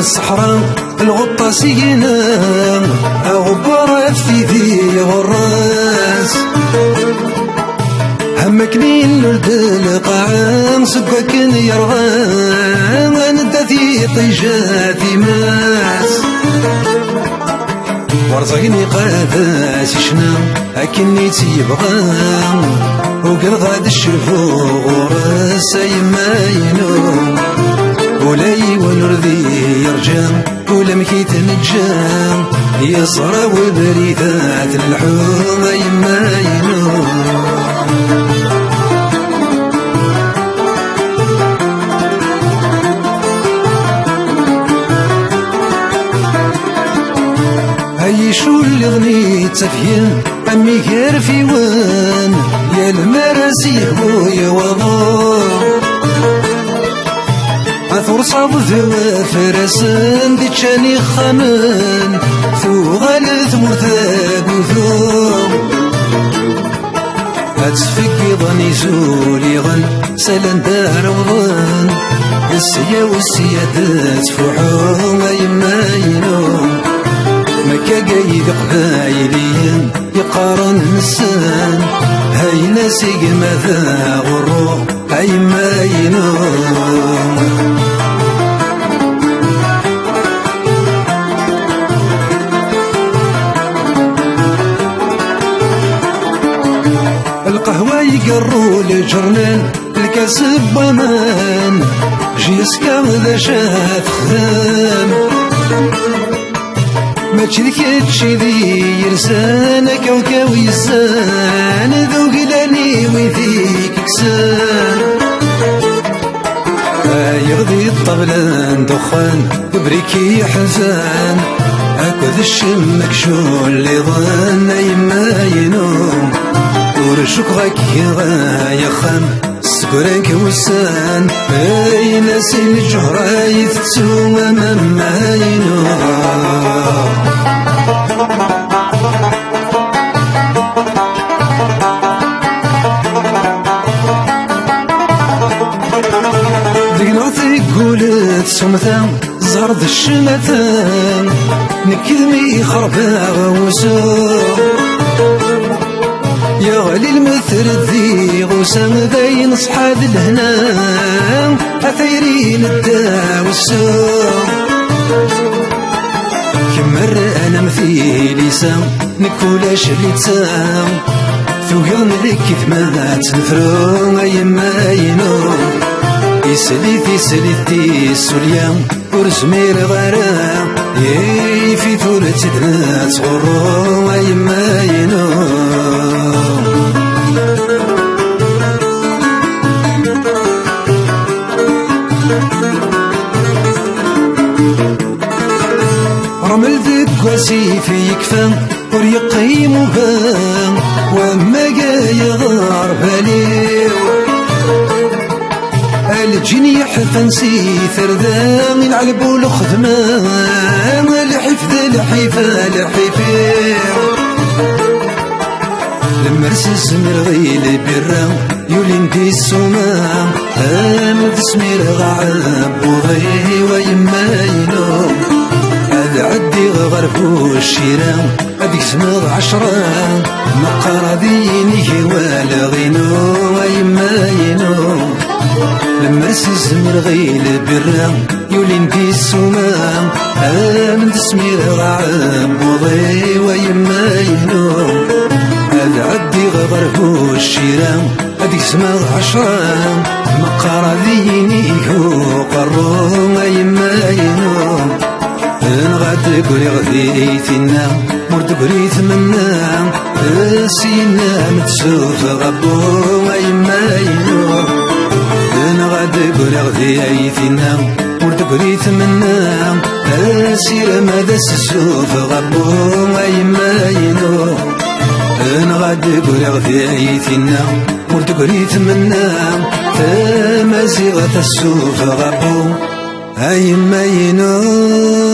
الصحراء الغطة سينا غبار في ذي غراس همك مين لولد القاعان سبك يرغان ندثي طيجاتي ماس ورزقني قاداس شنا أكني تيبغى وقل غاد الشفو غرس يما ينوم ولاي ونرذي يرجام ولا مكيت نجام يصرى وبريدات الحوم يما ينوم هاي شو اللي غنيت فيه أمي غير في وان يا المراسي هو يا وضوء أثور صاب ذوى فرسان دي تشاني خمان ثو غالث مرتاق وثوم هتسفكي ظني زولي غن سلان دار وظن السيا والسيادات فحوم يما ينوم مكا قايد قبايليا يقارن نسان هاي ناسي ماذا غروح هاي ما ينوم القهوة يقروا لجرنان الكاسب بمان جيسكا ذا شات خدام ما تشركتشي ذي يرسان كوكاو يسان ذو قلاني ويثيك كسان يغذي الطبلان دخان بريكي حزان أكد الشم مكشول اللي ظن يما ينوم ورشوك غاك يا خام سكرانك وسان اي ناسي الجهرة يثسو مما ينوم دقناطي قولت سمثا زرد الشمثان نكذمي خربا وسوم يا غالي المثل ذي غسام ذاين صحاد الهنا أثيرين الدا والسوم كمر أنا مثيلي سام نكولاش اللي تسام ثوغن ذيك ثمات نفرو يما ينوم يسليثي سوليام ورزمير غرام في ثولة دنات غرو يما ينوم رمل ذك وسيفي يكفى وريقيمها وما قايا غار باليو الجن يحفن سي ثردان العلبو الخدمان الحفظ الحفير المرسس مرغيل برا يولين دي السمام امد سمير غعب وغي ويما ينوم العدي غرفو الشيران هذيك سمغ عشرة مقارديني والغينو ويما ينوم لما سزمر غيل برا يولين دي السمام من تسمير غعب وضي ويما ينوم العدي غرفو الشيران هذيك سمغ عشرة مقارديني قرو ويما ينوم غاد قولي غديتنا مرد قريت منا سينا متسوف غبو ويما ينوم غاد قولي غديتنا مرد قريت منا سير مدى السوف غبو ويما ينوم غاد قولي غديتنا مرد قريت منا مزيغة السوف غبو ويما ينوم